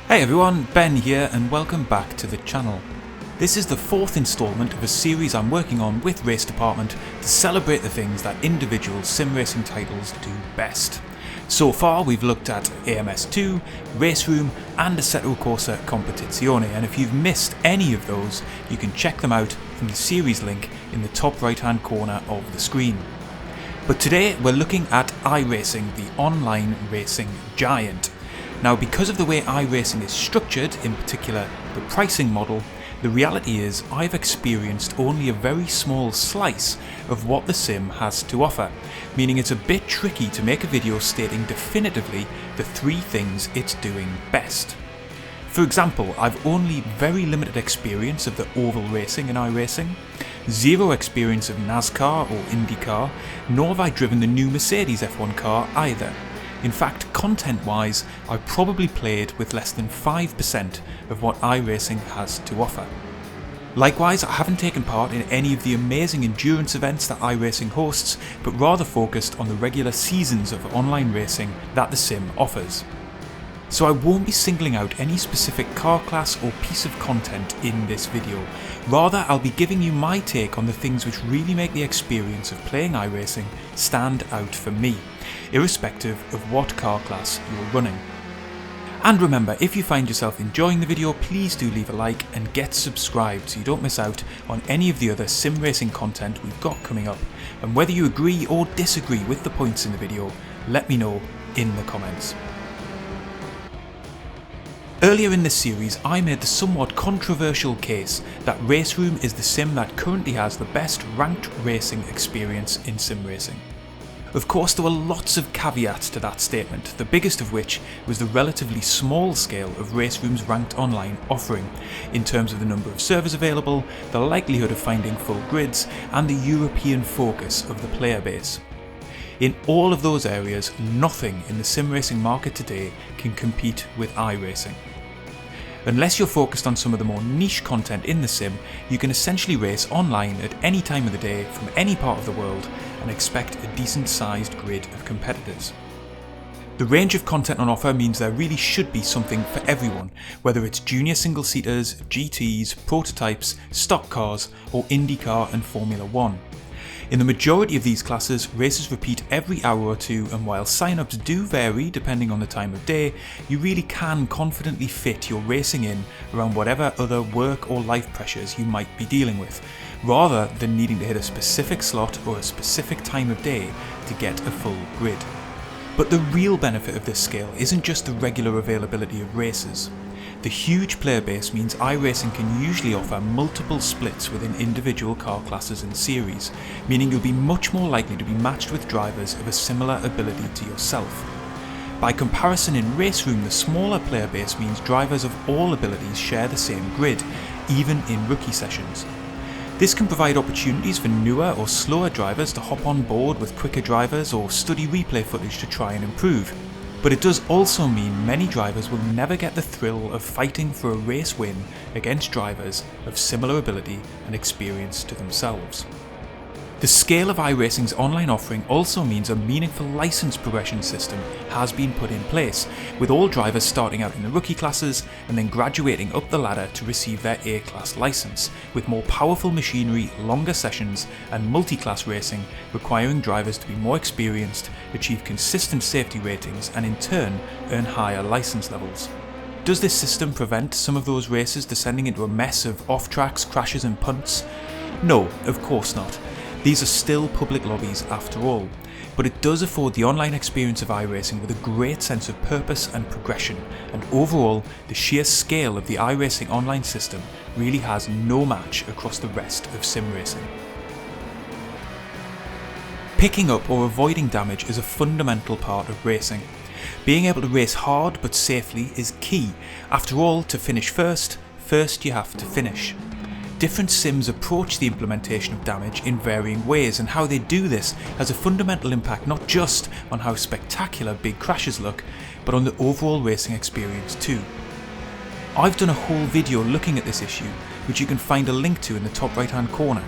Hey everyone, Ben here and welcome back to the channel. This is the fourth instalment of a series I'm working on with Race Department to celebrate the things that individual sim racing titles do best. So far we've looked at AMS2, Race Room and Assetto Corsa Competizione, and if you've missed any of those you can check them out from the series link in the top right hand corner of the screen. But today we're looking at iRacing, the online racing giant. Now, because of the way iRacing is structured, in particular the pricing model, the reality is I've experienced only a very small slice of what the sim has to offer, meaning it's a bit tricky to make a video stating definitively the three things it's doing best. For example, I've only very limited experience of the oval racing in iRacing, zero experience of NASCAR or IndyCar, nor have I driven the new Mercedes F1 car either. In fact, content-wise, I probably played with less than 5% of what iRacing has to offer. Likewise, I haven't taken part in any of the amazing endurance events that iRacing hosts, but rather focused on the regular seasons of online racing that the sim offers. So I won't be singling out any specific car class or piece of content in this video. Rather, I'll be giving you my take on the things which really make the experience of playing iRacing stand out for me, irrespective of what car class you're running. And remember, if you find yourself enjoying the video, please do leave a like and get subscribed so you don't miss out on any of the other sim racing content we've got coming up. And whether you agree or disagree with the points in the video, let me know in the comments. Earlier in this series, I made the somewhat controversial case that Race Room is the sim that currently has the best ranked racing experience in sim racing. Of course, there were lots of caveats to that statement, the biggest of which was the relatively small scale of Race Room's ranked online offering, in terms of the number of servers available, the likelihood of finding full grids, and the European focus of the player base. In all of those areas, nothing in the sim racing market today can compete with iRacing. Unless you're focused on some of the more niche content in the sim, you can essentially race online at any time of the day from any part of the world and expect a decent sized grid of competitors. The range of content on offer means there really should be something for everyone, whether it's junior single-seaters, GTs, prototypes, stock cars, or IndyCar and Formula 1. In the majority of these classes, races repeat every hour or two, and while sign-ups do vary depending on the time of day, you really can confidently fit your racing in around whatever other work or life pressures you might be dealing with, rather than needing to hit a specific slot or a specific time of day to get a full grid. But the real benefit of this scale isn't just the regular availability of races. The huge player base means iRacing can usually offer multiple splits within individual car classes and series, meaning you'll be much more likely to be matched with drivers of a similar ability to yourself. By comparison, in Race Room, the smaller player base means drivers of all abilities share the same grid, even in rookie sessions. This can provide opportunities for newer or slower drivers to hop on board with quicker drivers or study replay footage to try and improve. But it does also mean many drivers will never get the thrill of fighting for a race win against drivers of similar ability and experience to themselves. The scale of iRacing's online offering also means a meaningful license progression system has been put in place, with all drivers starting out in the rookie classes and then graduating up the ladder to receive their A-class license, with more powerful machinery, longer sessions and multi-class racing requiring drivers to be more experienced, achieve consistent safety ratings and in turn earn higher license levels. Does this system prevent some of those races descending into a mess of off-tracks, crashes and punts? No, of course not. These are still public lobbies after all, but it does afford the online experience of iRacing with a great sense of purpose and progression, and overall, the sheer scale of the iRacing online system really has no match across the rest of sim racing. Picking up or avoiding damage is a fundamental part of racing. Being able to race hard but safely is key. After all, to finish first you have to finish. Different sims approach the implementation of damage in varying ways, and how they do this has a fundamental impact not just on how spectacular big crashes look, but on the overall racing experience too. I've done a whole video looking at this issue, which you can find a link to in the top right hand corner,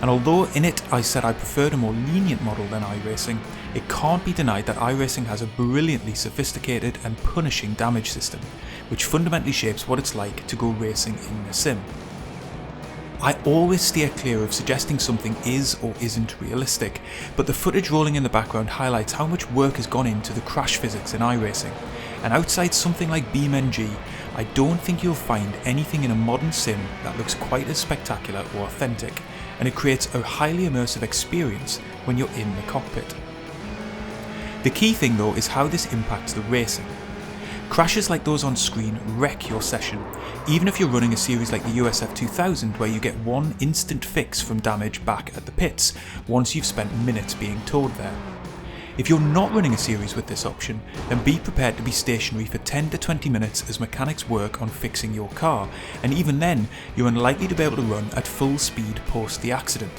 and although in it I said I preferred a more lenient model than iRacing, it can't be denied that iRacing has a brilliantly sophisticated and punishing damage system, which fundamentally shapes what it's like to go racing in the sim. I always steer clear of suggesting something is or isn't realistic, but the footage rolling in the background highlights how much work has gone into the crash physics in iRacing, and outside something like BeamNG, I don't think you'll find anything in a modern sim that looks quite as spectacular or authentic, and it creates a highly immersive experience when you're in the cockpit. The key thing though is how this impacts the racing. Crashes like those on screen wreck your session, even if you're running a series like the USF 2000 where you get one instant fix from damage back at the pits once you've spent minutes being towed there. If you're not running a series with this option, then be prepared to be stationary for 10 to 20 minutes as mechanics work on fixing your car, and even then you're unlikely to be able to run at full speed post the accident.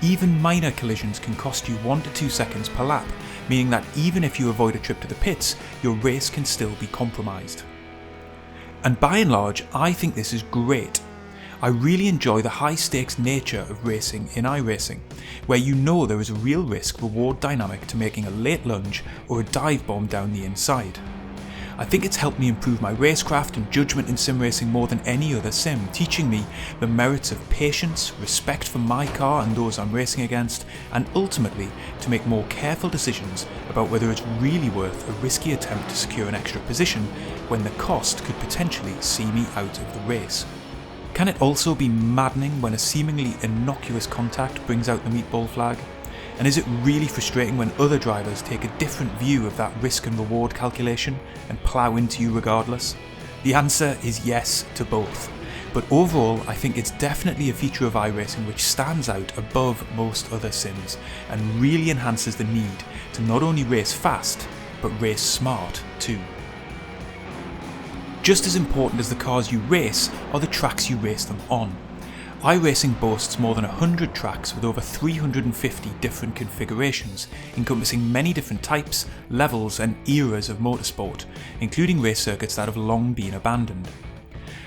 Even minor collisions can cost you 1 to 2 seconds per lap, meaning that even if you avoid a trip to the pits, your race can still be compromised. And by and large, I think this is great. I really enjoy the high stakes nature of racing in iRacing, where you know there is a real risk reward dynamic to making a late lunge or a dive bomb down the inside. I think it's helped me improve my racecraft and judgment in sim racing more than any other sim, teaching me the merits of patience, respect for my car and those I'm racing against, and ultimately to make more careful decisions about whether it's really worth a risky attempt to secure an extra position when the cost could potentially see me out of the race. Can it also be maddening when a seemingly innocuous contact brings out the meatball flag? And is it really frustrating when other drivers take a different view of that risk and reward calculation and plough into you regardless? The answer is yes to both. But overall, I think it's definitely a feature of iRacing which stands out above most other sims and really enhances the need to not only race fast, but race smart too. Just as important as the cars you race are the tracks you race them on. iRacing boasts more than 100 tracks with over 350 different configurations, encompassing many different types, levels and eras of motorsport, including race circuits that have long been abandoned.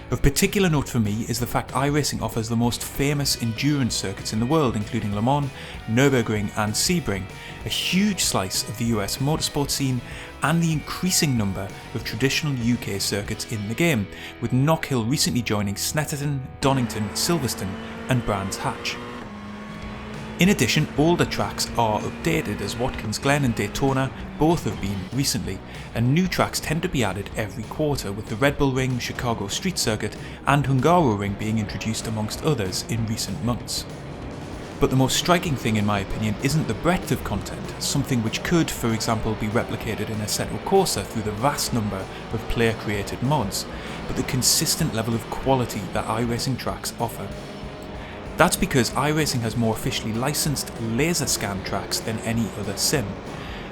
Of particular note for me is the fact iRacing offers the most famous endurance circuits in the world, including Le Mans, Nürburgring and Sebring, a huge slice of the US motorsport scene, and the increasing number of traditional UK circuits in the game, with Knockhill recently joining Snetterton, Donington, Silverstone and Brands Hatch. In addition, older tracks are updated, as Watkins Glen and Daytona both have been recently, and new tracks tend to be added every quarter, with the Red Bull Ring, Chicago Street Circuit and Hungaroring being introduced amongst others in recent months. But the most striking thing in my opinion isn't the breadth of content, something which could, for example, be replicated in Assetto Corsa through the vast number of player-created mods, but the consistent level of quality that iRacing tracks offer. That's because iRacing has more officially licensed laser scan tracks than any other sim.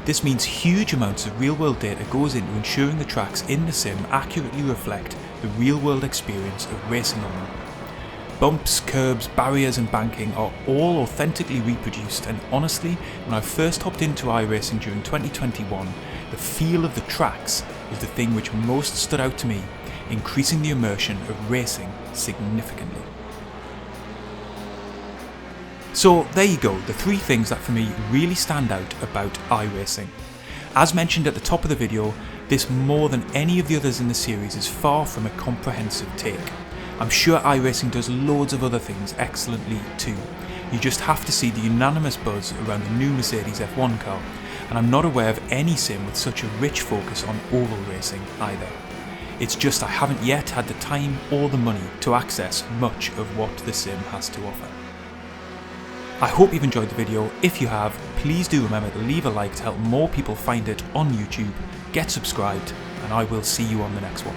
This means huge amounts of real-world data goes into ensuring the tracks in the sim accurately reflect the real-world experience of racing on them. Bumps, curbs, barriers and banking are all authentically reproduced, and honestly, when I first hopped into iRacing during 2021, the feel of the tracks is the thing which most stood out to me, increasing the immersion of racing significantly. So there you go, the 3 things that for me really stand out about iRacing. As mentioned at the top of the video, this more than any of the others in the series is far from a comprehensive take. I'm sure iRacing does loads of other things excellently too. You just have to see the unanimous buzz around the new Mercedes F1 car, and I'm not aware of any sim with such a rich focus on oval racing either. It's just I haven't yet had the time or the money to access much of what the sim has to offer. I hope you've enjoyed the video. If you have, please do remember to leave a like to help more people find it on YouTube, get subscribed, and I will see you on the next one.